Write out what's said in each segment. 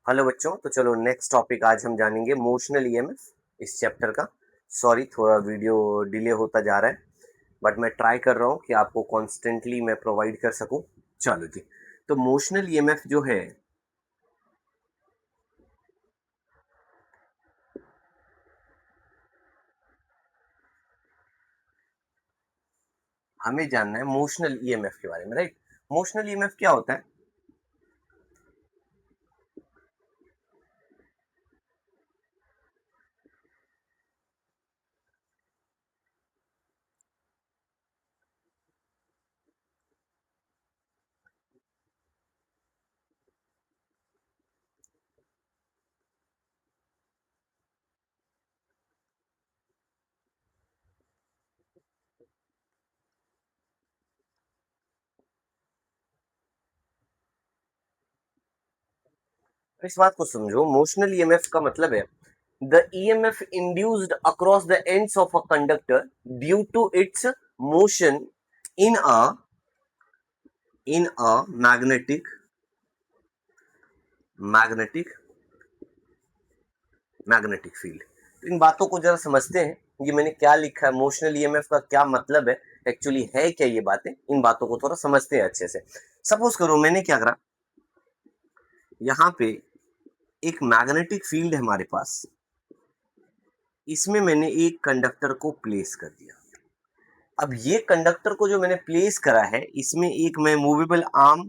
Hello बच्चों, तो चलो नेक्स्ट टॉपिक आज हम जानेंगे मोशनल ईएमएफ इस चैप्टर का। सॉरी, थोड़ा वीडियो डिले होता जा रहा है, बट मैं ट्राई कर रहा हूँ कि आपको कॉन्स्टेंटली मैं प्रोवाइड कर सकूं। चलो जी, तो मोशनल ईएमएफ जो है, हमें जानना है मोशनल ईएमएफ के बारे में, राइट। मोशनल ईएमएफ क्या होता है? इस बात को समझो, मोशनल ईएमएफ का मतलब है the EMF induced across the ends of a conductor due to its motion in a in a magnetic magnetic magnetic field. तो इन बातों को जरा समझते हैं, ये मैंने क्या लिखा है, मोशनल ईएमएफ का क्या मतलब है, एक्चुअली है क्या ये बातें, इन बातों को थोड़ा समझते हैं अच्छे से। सपोज करो मैंने क्या करा, यहाँ पे एक मैग्नेटिक फील्ड है हमारे पास, इसमें मैंने एक कंडक्टर को प्लेस कर दिया। अब ये कंडक्टर को जो मैंने प्लेस करा है, इसमें एक मैं मूवेबल आर्म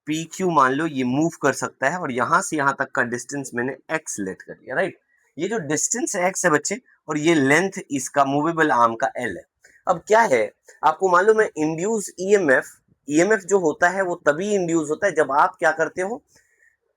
पी क्यू मान लो ये मूव कर सकता है, और यहां से यहां तक का डिस्टेंस मैंने एक्स लेट कर लिया, राइट। ये जो डिस्टेंस एक्स है बच्चे, और ये लेंथ इसका मूवेबल आर्म का एल है। अब क्या है, आपको मालूम है इंड्यूस ईएमएफ, ईएमएफ जो होता है वो तभी इंड्यूस होता है जब आप क्या करते हो,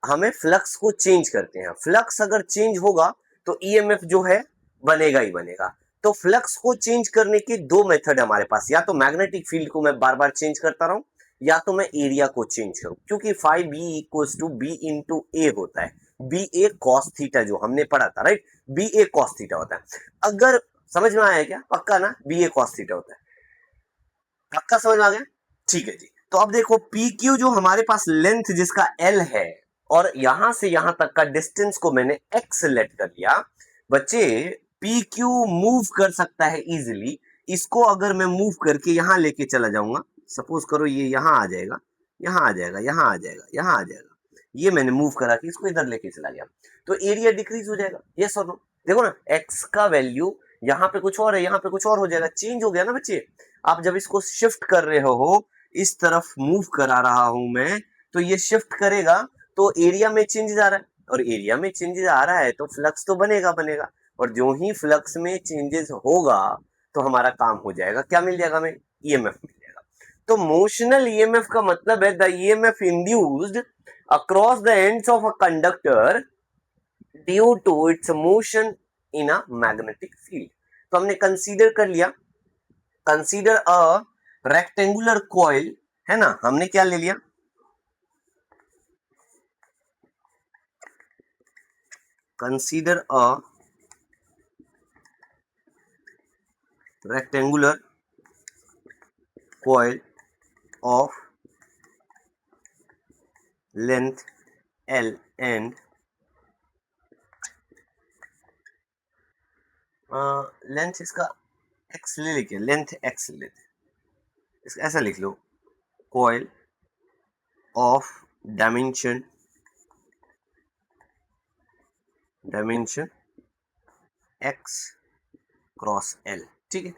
हमें फ्लक्स को चेंज करते हैं। फ्लक्स अगर चेंज होगा तो ईएमएफ जो है बनेगा ही बनेगा। तो फ्लक्स को चेंज करने के दो मेथड हमारे पास, या तो मैग्नेटिक फील्ड को मैं बार बार चेंज करता रहूं, या तो मैं एरिया को चेंज करूं, क्योंकि phi B equals to B into A होता है। बी ए कॉस थीटा जो हमने पढ़ा था, राइट। बी ए कॉस थीटा होता है। अगर समझ में आया क्या? पक्का ना, बी ए कॉस थीटा होता है, पक्का समझ में आ गया? ठीक है जी। तो अब देखो पी क्यू जो हमारे पास लेंथ जिसका एल है, और यहां से यहां तक का डिस्टेंस को मैंने एक्स लेट कर लिया। बच्चे, पी क्यू मूव कर सकता है इजिली। इसको अगर मैं मूव करके यहां लेके चला जाऊंगा, सपोज करो ये यहां आ जाएगा, यहां आ जाएगा, यहां आ जाएगा, यहां आ जाएगा, ये मैंने मूव करा कि इसको इधर लेके चला गया, तो एरिया डिक्रीज हो जाएगा। यस और नो? देखो ना, एक्स का वैल्यू यहाँ पे कुछ और है, यहाँ पे कुछ और हो जाएगा, चेंज हो गया ना बच्चे। आप जब इसको शिफ्ट कर रहे हो, इस तरफ मूव करा रहा हूं मैं, तो ये शिफ्ट करेगा, तो एरिया में चेंजेस आ रहा है, और एरिया में चेंजेस आ रहा है तो फ्लक्स तो बनेगा बनेगा। और जो ही फ्लक्स में चेंजेस होगा तो हमारा काम हो जाएगा, क्या मिल जाएगा हमें? ईएमएफ मिल जाएगा। तो मोशनल ईएमएफ का मतलब है the EMF induced across the ends of a conductor due to its motion in a magnetic field. तो हमने कंसीडर कर लिया, कंसीडर अ रेक्टेंगुलर कॉइल, है ना। हमने क्या ले लिया, consider a rectangular coil of length L and length इसका एक्स ले लेके, लेंथ एक्स लेते, इसका ऐसा लिख लो, coil of dimension dimension X cross L. ठीक है,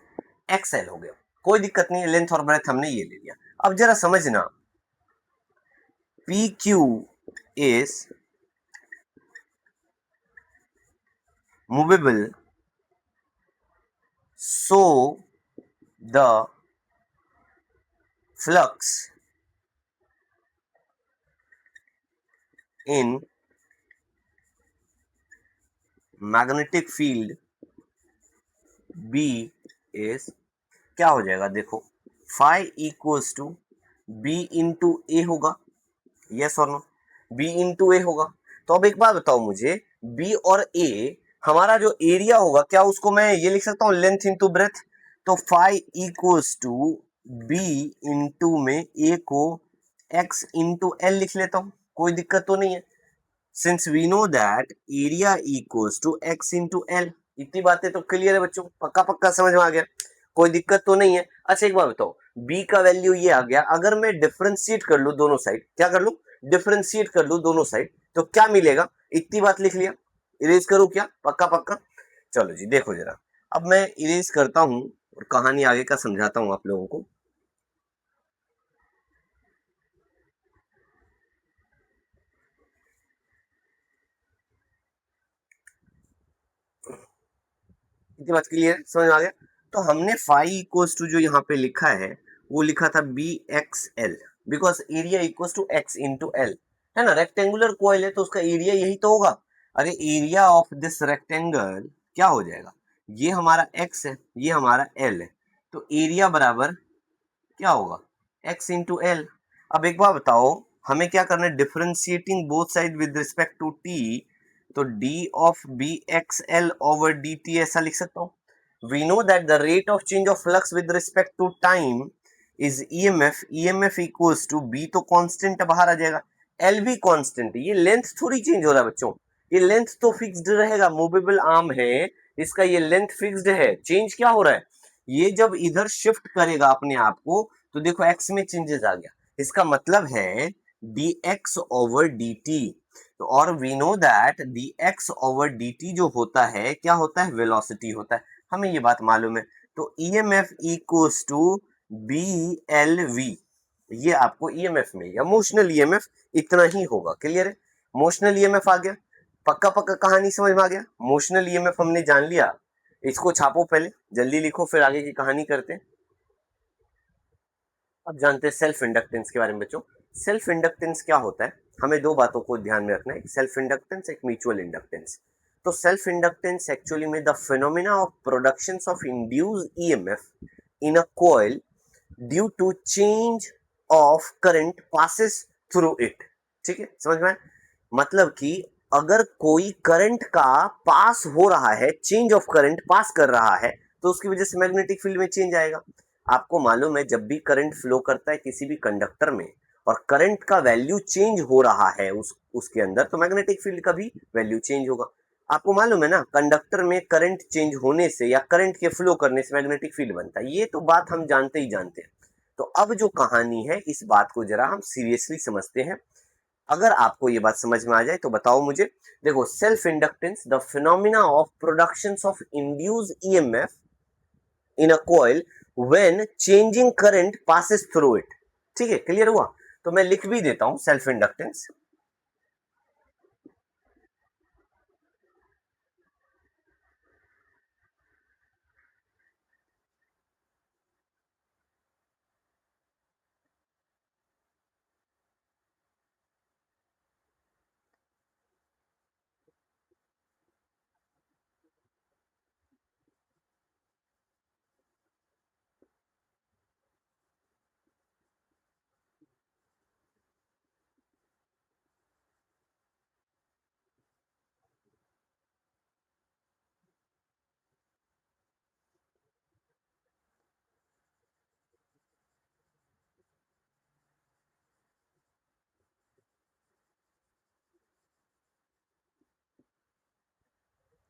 एक्स एल हो गया, कोई दिक्कत नहीं है, लेंथ और ब्रेथ हमने ये ले लिया। अब जरा समझना, P Q is movable, so the flux in magnetic field B is क्या हो जाएगा, देखो phi equals to B into A होगा, यस और नो? बी इंटू ए होगा। तो अब एक बात बताओ मुझे, बी और ए हमारा जो एरिया होगा, क्या उसको मैं ये लिख सकता हूँ लेंथ इंटू ब्रेथ? तो phi equals to B into में ए को एक्स इंटू एल लिख लेता हूं, कोई दिक्कत तो नहीं है। Since we know that area equals to x into L. इतनी बातें तो क्लियर है बच्चों, पक्का पक्का समझ में आ गया, कोई दिक्कत तो नहीं है। अच्छा एक बात बताओ, b का वैल्यू ये आ गया, अगर मैं डिफरेंशिएट कर लूं दोनों साइड, क्या कर लूं, डिफरेंशिएट कर लूं दोनों साइड, तो क्या मिलेगा, इतनी बात लिख लिया, इरेज करूं क्या, पक्का पक्का। चलो जी देखो जरा, अब मैं इरेज करता हूं और कहानी आगे का समझाता हूं आप लोगों को। इतनी बात क्लियर समझ में आ गया। तो हमने फाई इक्वल्स टू जो यहाँ पे लिखा है वो लिखा था B X L, because area equals to X into L, है ना, रेक्टेंगुलर कॉइल है तो उसका एरिया यही तो होगा। अरे एरिया ऑफ दिस रेक्टेंगल क्या हो जाएगा, ये हमारा एक्स है, ये हमारा एल है, तो एरिया बराबर क्या होगा, एक्स इंटू एल। अब एक बार बताओ, हमें क्या करना है, differentiating both side with respect to T, तो D of B X L over D T ऐसा लिख सकता हूं। We know that the rate of change of flux with respect to time is EMF, EMF equals to B तो constant बाहर आ जाएगा, L भी कांस्टेंट है, ये लेंथ थोड़ी चेंज हो रहा है बच्चों, ये लेंथ तो फिक्स्ड रहेगा, मूवेबल आर्म है इसका, ये लेंथ फिक्स्ड है, चेंज क्या हो रहा है, ये जब इधर शिफ्ट करेगा अपने आप को तो देखो एक्स में चेंजेस आ गया, इसका मतलब है D X over D T. तो और we know that D X over D T जो होता है क्या होता है, वेलोसिटी होता है, हमें ये बात मालूम है। तो E M F equals to B L V, ये आपको ईएमएफ में या मोशनल ईएमएफ इतना ही होगा, क्लियर है। मोशनल ईएमएफ आ गया, पक्का पक्का कहानी समझ में आ गया, मोशनल ईएमएफ हमने जान लिया, इसको छापो पहले, जल्दी लिखो फिर आगे की कहानी करते हैं। अब जानते हैं सेल्फ इंडक्टेंस के बारे में बच्चों। सेल्फ इंडक्टेंस क्या होता है, हमें दो बातों को ध्यान में रखना है, एक सेल्फ इंडक्टेंस, एक म्यूचुअल इंडक्टेंस। तो सेल्फ इंडक्टेंस एक्चुअली में the phenomena of production of induced EMF in a coil due to change of current passes through it. ठीक है समझ में, मतलब कि अगर कोई करंट का पास हो रहा है, चेंज ऑफ करंट पास कर रहा है, तो उसकी वजह से मैग्नेटिक फील्ड में चेंज आएगा। आपको मालूम है जब भी करंट फ्लो करता है किसी भी कंडक्टर में और करंट का वैल्यू चेंज हो रहा है उसके अंदर, तो मैग्नेटिक फील्ड का भी वैल्यू चेंज होगा। आपको मालूम है ना, कंडक्टर में करंट चेंज होने से या करंट के फ्लो करने से मैग्नेटिक फील्ड बनता है, ये तो बात हम जानते ही जानते हैं। तो अब जो कहानी है इस बात को जरा हम सीरियसली समझते हैं। अगर आपको ये बात समझ में आ जाए तो बताओ मुझे। देखो, self inductance the phenomena of production of induced EMF in a coil when changing current passes through it. ठीक है, क्लियर हुआ। तो मैं लिख भी देता हूं self inductance.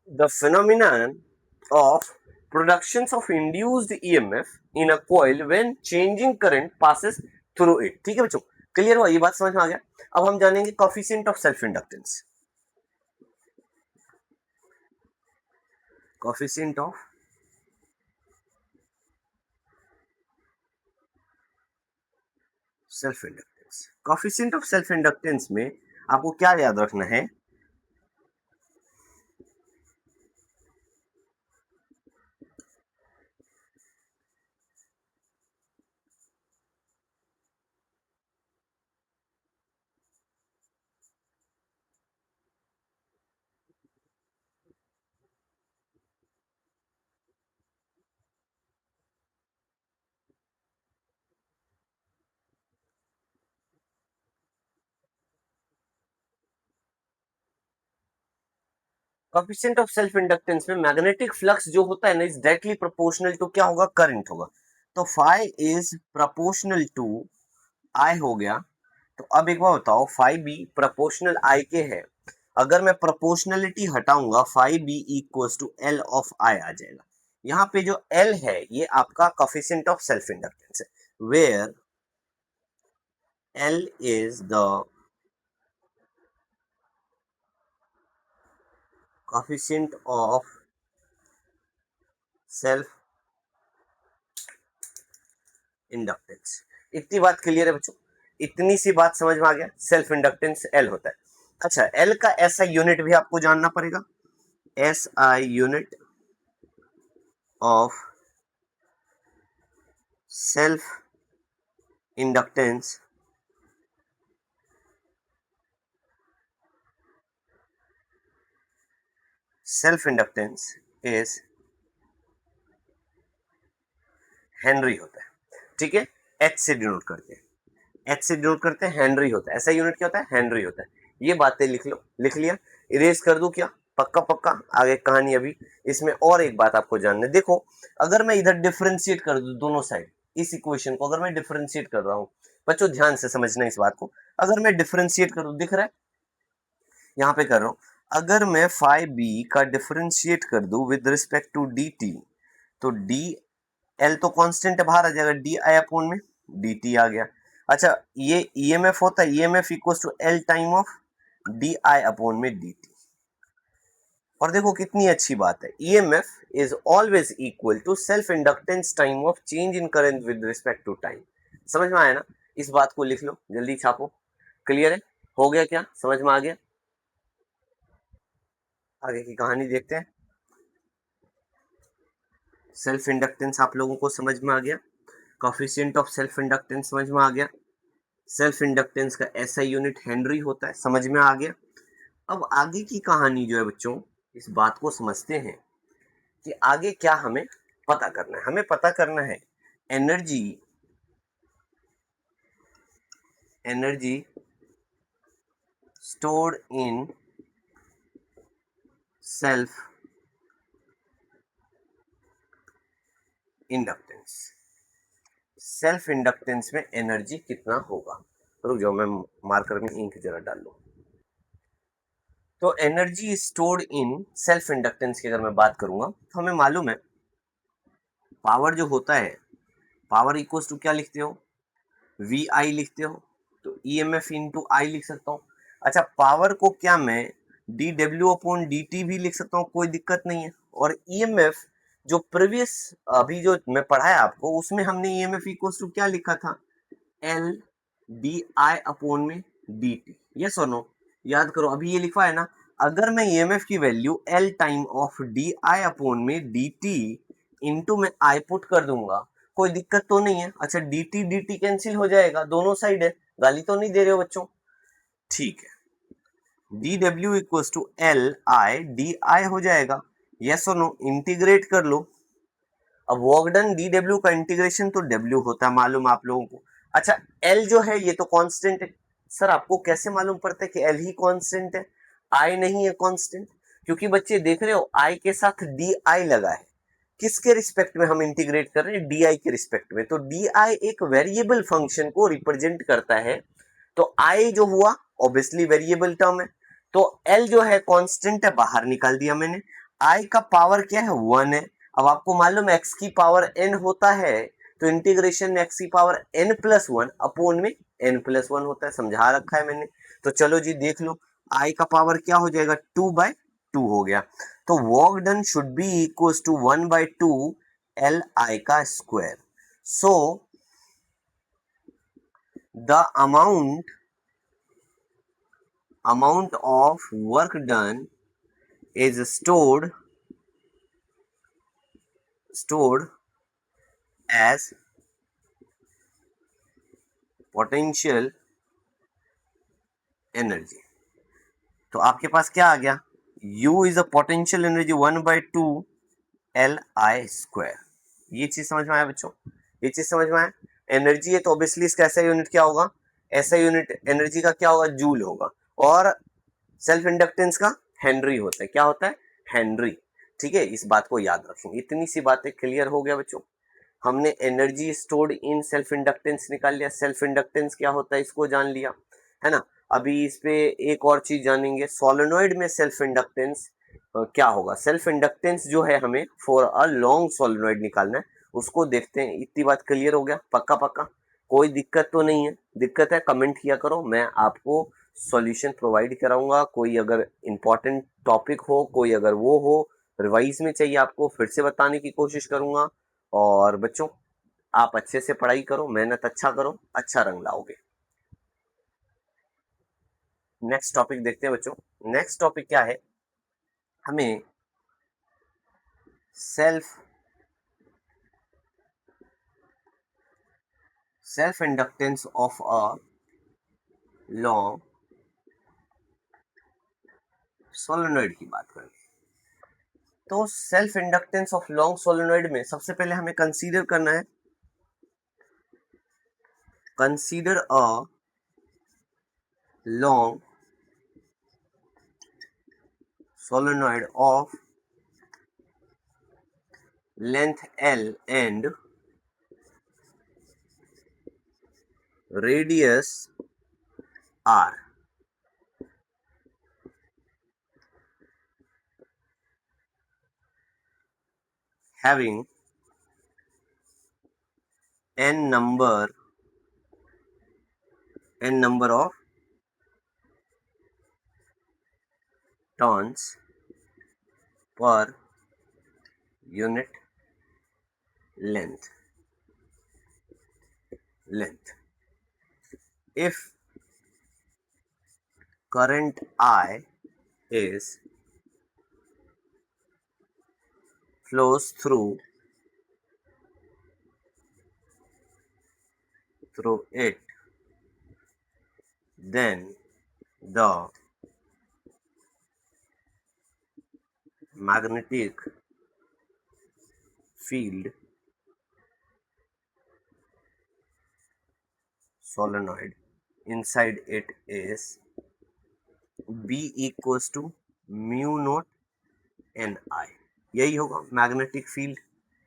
The phenomenon of productions of induced EMF in a coil when changing current passes through it। ठीक है बच्चों, क्लियर हुआ, ये बात समझ में आ गया। अब हम जानेंगे coefficient of self inductance. Coefficient of self inductance, coefficient of self inductance में आपको क्या याद रखना है, कोफिशिएंट ऑफ सेल्फ इंडक्टेंस में मैग्नेटिक फ्लक्स जो होता है ना इज डायरेक्टली प्रोपोर्शनल टू क्या होगा, करंट होगा। तो फाई इज प्रोपोर्शनल टू आई हो गया। तो अब एक बार बताओ, फाई बी प्रोपोर्शनल आई के है, अगर मैं प्रोपोर्शनलिटी हटाऊंगा phi B equals to L of I आ जाएगा। यहाँ पे जो एल है ये आपका कोफिशिएंट ऑफ सेल्फ इंडक्टेंस है, where L is the coefficient of self inductance. इतनी बात क्लियर है बच्चों? इतनी सी बात समझ में आ गया, सेल्फ इंडक्टेंस एल होता है। अच्छा, एल का एसआई यूनिट भी आपको जानना पड़ेगा। SI unit of self inductance is Henry होता है। ठीक है, एच से डिनोट करते हैं, हेनरी होता है। ऐसा यूनिट क्या होता है? हेनरी होता है। ये बातें लिख लो, लिख लिया, इरेज कर दूं क्या? पक्का पक्का, आगे कहानी अभी। इसमें और एक बात आपको जानना है, देखो अगर मैं इधर डिफरेंशिएट कर दूं दोनों साइड, इस इक्वेशन को अगर मैं डिफरेंशिएट कर रहा हूं, बच्चों ध्यान से समझना इस बात को, अगर मैं डिफरेंशिएट करूं, दिख रहा है यहां पे कर रहा हूं, अगर मैं फाई बी का डिफरेंशिएट कर दूं with respect to D T, तो डी एल तो कांस्टेंट है, बाहर आ जाएगा, डी आई अपॉन में डी टी आ गया। अच्छा, ये ईएमएफ होता है, EMF equals to L time of D I upon में डी टी। और देखो कितनी अच्छी बात है, EMF is always equal to self inductance time of change in current with respect to time. समझ में आया ना? इस बात को लिख लो, जल्दी छापो। क्लियर है? हो गया क्या? समझ में आ गया? आगे की कहानी देखते हैं। सेल्फ इंडक्टेंस आप लोगों को समझ में आ गया, कोफिशिएंट ऑफ सेल्फ इंडक्टेंस समझ में आ गया, सेल्फ इंडक्टेंस का एसआई यूनिट हेनरी होता है, समझ में आ गया। अब आगे की कहानी जो है बच्चों, इस बात को समझते हैं कि आगे क्या हमें पता करना है। हमें पता करना है energy stored in self inductance. Self inductance में एनर्जी कितना होगा? रुक जाओ, मैं मार्कर में इंक जरा डाल लूं। तो energy stored in self inductance की अगर मैं बात करूंगा, तो हमें मालूम है पावर जो होता है, पावर इक्वल्स टू क्या लिखते हो? वी आई लिखते हो, तो E M F into I लिख सकता हूँ। अच्छा, पावर को क्या मैं D W upon D T भी लिख सकता हूँ, कोई दिक्कत नहीं है। और ई एम एफ जो प्रीवियस अभी जो मैं पढ़ाया आपको, उसमें हमने E M F equals to क्या लिखा था? एल डी आई अपॉन में डी टी। यस और नो? याद करो, अभी ये लिखा है ना, अगर मैं ई एम एफ की value L time of D I upon में डी टी इंटू में आई पुट कर दूंगा, कोई दिक्कत तो नहीं है। अच्छा, डी टी कैंसिल हो जाएगा, दोनों साइड है, गाली तो नहीं दे रहे हो बच्चों? ठीक है, D W equal to L I D I हो जाएगा। यस और नो? इंटीग्रेट कर लो। अब वर्क डन डी डब्ल्यू का इंटीग्रेशन तो डब्ल्यू होता है, मालूम आप लोगों को। अच्छा, एल जो है ये तो कांस्टेंट है। सर आपको कैसे मालूम पड़ता है कि एल ही कांस्टेंट है, आई नहीं है कांस्टेंट? क्योंकि बच्चे देख रहे हो आई के साथ डी आई लगा है। किसके रिस्पेक्ट में हम इंटीग्रेट कर रहे हैं? डी आई के रिस्पेक्ट में। तो डी आई एक वेरिएबल फंक्शन को रिप्रेजेंट करता है, तो आई जो हुआ ऑब्वियसली वेरिएबल टर्म है, तो एल जो है कांस्टेंट है, बाहर निकाल दिया मैंने। आई का पावर क्या है? 1 है। अब आपको मालूम है एक्स की पावर एन होता है, तो इंटीग्रेशन में एक्स की power N plus one upon में एन प्लस वन होता है, समझा रखा है मैंने। तो चलो जी देख लो, आई का पावर क्या हो जाएगा? 2/2 हो गया। तो work done should be equal to 1/2 L I का square. So the amount of work done is stored as potential energy। तो आपके पास क्या आ गया? U is a potential energy 1/2 Li²। ये चीज समझ में आया बच्चों? ये चीज समझ में आया? एनर्जी है तो ऑब्वियसली इसका ऐसा यूनिट क्या होगा? ऐसा यूनिट एनर्जी का क्या होगा? जूल होगा। और सेल्फ इंडक्टेंस का हेनरी होता है। क्या होता है? हेनरी। ठीक है, इस बात को याद रखेंगे। इतनी सी बातें क्लियर हो गया बच्चों। हमने energy stored in self inductance निकाल लिया, सेल्फ इंडक्टेंस क्या होता है इसको जान लिया, है ना? अभी इस पे एक और चीज जानेंगे, सोलेनोइड में सेल्फ इंडक्टेंस क्या होगा। सेल्फ इंडक्टेंस जो है हमें फॉर अ लॉन्ग सोलेनोइड निकालना है, उसको देखते हैं। इतनी बात क्लियर हो गया, पक्का पक्का, कोई दिक्कत तो नहीं है? दिक्कत है कमेंट किया करो, मैं आपको सॉल्यूशन प्रोवाइड कराऊंगा। कोई अगर इंपॉर्टेंट टॉपिक हो, कोई अगर वो हो रिवाइज में चाहिए आपको, फिर से बताने की कोशिश करूंगा। और बच्चों आप अच्छे से पढ़ाई करो, मेहनत अच्छा करो, अच्छा रंग लाओगे। नेक्स्ट टॉपिक देखते हैं बच्चों। नेक्स्ट टॉपिक क्या है, हमें self inductance of a long solenoid की बात करें। तो self inductance of long solenoid में सबसे पहले हमें कंसीडर करना है, consider a long solenoid of length L and radius R having n number of turns per unit length. If current I is flows through it, then the magnetic field solenoid inside it is B equals to mu naught n I. यही होगा magnetic field.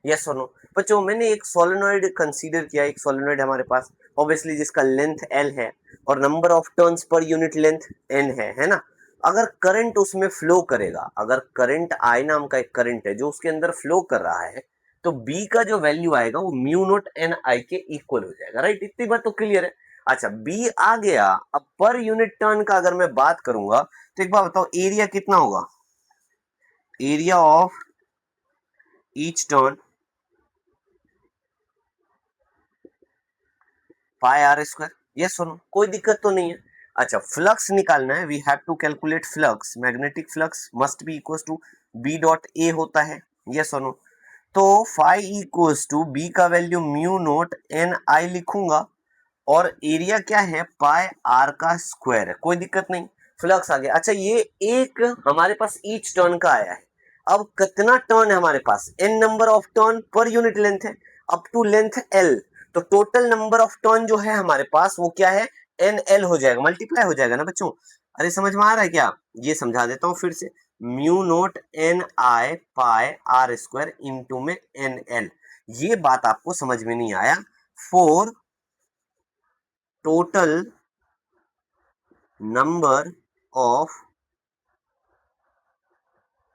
Yes और no बच्चों, मैंने एक solenoid consider किया, एक solenoid हमारे पास obviously जिसका लेंथ L है और number of turns per unit length N है ना। अगर करंट उसमें फ्लो करेगा, अगर करंट I नाम का एक करंट है जो उसके अंदर फ्लो कर रहा है, तो B का जो वैल्यू आएगा वो म्यू नोट एन आई के इक्वल हो जाएगा, राइट। इतनी बात तो क्लियर है। अच्छा, B आ गया। अब पर यूनिट टर्न का अगर मैं बात करूंगा तो एक बात बताओ, एरिया कितना होगा, area of each turn pi R square. Yes सुनो, कोई दिक्कत तो नहीं है। अच्छा, फ्लक्स निकालना है, we have to calculate flux, magnetic flux must be equals to B dot A होता है। यस सुनो, तो फाई इक्वल्स टू बी का value mu naught N I लिखूंगा और एरिया क्या है, पाई आर का स्क्वायर है, कोई दिक्कत नहीं। फ्लक्स आ गया। अच्छा, ये एक हमारे पास ईच टर्न का आया है। अब कितना टर्न है हमारे पास, N number of turn per unit length है अप टू लेंथ एल, तो टोटल नंबर ऑफ टर्न जो है हमारे पास वो क्या है, एन एल हो जाएगा, मल्टीप्लाई हो जाएगा ना बच्चों। अरे समझ में आ रहा है क्या, ये समझा देता हूं फिर से। Mu naught N I pi R square into में एन एल, ये बात आपको समझ में नहीं आया। For total number of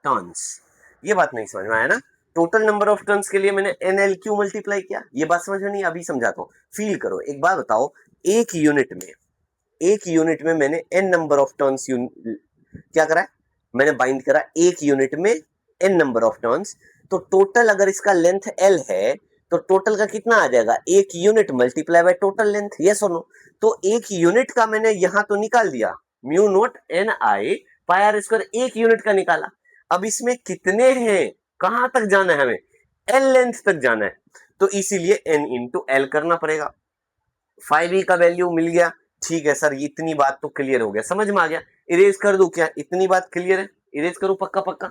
turns, ये बात नहीं समझ में आया ना। टोटल नंबर ऑफ टर्न्स के लिए मैंने एन एल क्यू मल्टीप्लाई किया, ये बात समझ में नहीं, अभी समझाता हूँ, फील करो। एक बात बताओ, एक यूनिट में मैंने एन नंबर ऑफ टर्न्स क्या करा है, मैंने बाइंड करा एक यूनिट में एन नंबर ऑफ टर्न्स। तो टोटल अगर इसका लेंथ एल है तो टोटल का कितना आ जाएगा, एक unit multiply by total length. Yes और नो, तो एक यूनिट का मैंने यहां तो निकाल दिया, mu naught N I pi R square एक यूनिट का निकाला। अब इसमें कितने हैं, कहां तक जाना है हमें, एल लेंथ तक जाना है, तो इसीलिए एन इंटू एल करना पड़ेगा। 5e का वैल्यू मिल गया, ठीक है सर, इतनी बात तो क्लियर हो गया, समझ में आ गया। इरेज कर दूं क्या, इतनी बात क्लियर है, इरेज करूं पक्का पक्का,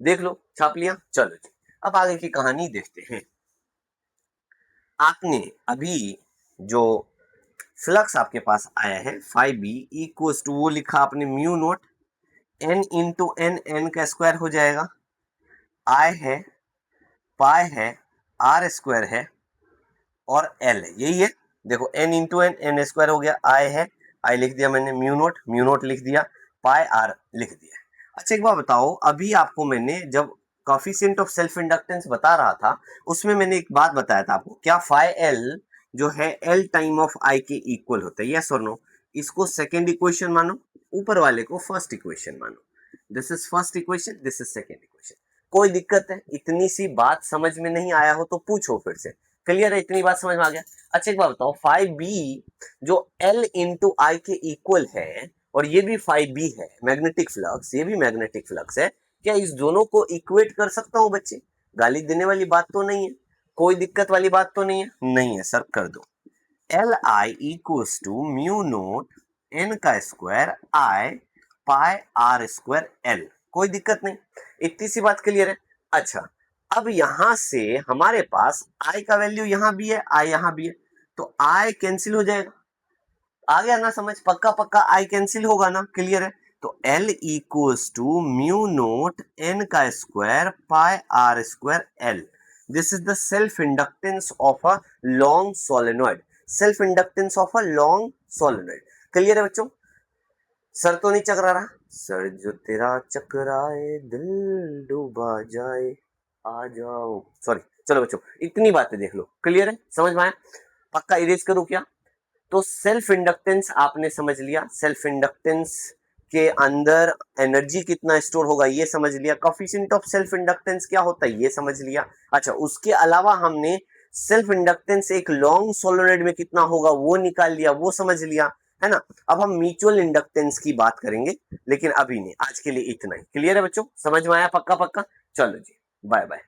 देख लो छाप लिया। चलो जी, अब आगे की कहानी देखते हैं। आपने अभी जो फ्लक्स आपके पास आया है 5b इक्वल्स टू, वो लिखा आपने mu naught N into N, N का स्क्वायर हो जाएगा, आई है, पाई है, आर स्क्वायर है और एल है, यही है। देखो N into N, N square हो गया, आई है, आई लिख दिया मैंने, म्यू नोट लिख दिया, पाई आर लिख दिया। अच्छा एक बात बताओ, अभी आपको मैंने जब कोफिशिएंट ऑफ सेल्फ इंडक्टेंस बता रहा था उसमें मैंने एक बात बताया था आपको, क्या फाई एल जो है एल टाइम ऑफ आई के इक्वल होता है, यस और नो? इसको सेकेंड इक्वेशन मानो, ऊपर वाले को फर्स्ट इक्वेशन मानो। This is first equation, this is second equation. कोई दिक्कत है? इतनी सी बात समझ में नहीं आया हो तो पूछो फिर से। क्लियर है? इतनी बात समझ में आ गया? अच्छा एक बात बताओ, फाइव बी जो एल इंटू आई के इक्वल है और ये भी फाइव बी है मैग्नेटिक फ्लक्स, ये भी मैग्नेटिक फ्लक्स है, क्या इस दोनों को इक्वेट कर सकता हूं बच्चे? गाली देने वाली बात तो नहीं है, कोई दिक्कत वाली बात तो नहीं है? नहीं है सर, कर दो। L I equals to mu naught N का square I pi R square L. कोई दिक्कत नहीं, इतनी सी बात क्लियर है? अच्छा अब यहां से हमारे पास आई का वैल्यू यहां भी है, आई यहां भी है, तो आई कैंसिल हो जाएगा। आ गया ना समझ? पक्का पक्का आई कैंसिल होगा ना? क्लियर है? तो L equals to mu naught N का square pi R square L. This is the self inductance of a long solenoid, self inductance of a long solenoid. Clear है बच्चों? सर तो नहीं चकरा रहा? सर जो तेरा चकराए दिल डूबा जाए आ जाओ, सॉरी। चलो बच्चों इतनी बातें देख लो, क्लियर है? समझ में आया? पक्का इरेज करूं क्या? तो सेल्फ इंडक्टेंस आपने समझ लिया, सेल्फ इंडक्टेंस के अंदर एनर्जी कितना स्टोर होगा ये समझ लिया, कोफिशिएंट ऑफ सेल्फ इंडक्टेंस क्या होता है ये समझ लिया। अच्छा उसके अलावा हमने सेल्फ इंडक्टेंस एक लॉन्ग सोलेनॉइड में कितना होगा वो निकाल लिया, वो समझ लिया, है ना? अब हम म्यूचुअल इंडक्टेंस की बात करेंगे, लेकिन अभी नहीं, आज के लिए इतना ही। क्लियर है बच्चों? समझ में आया? पक्का पक्का। चलो जी, बाय बाय।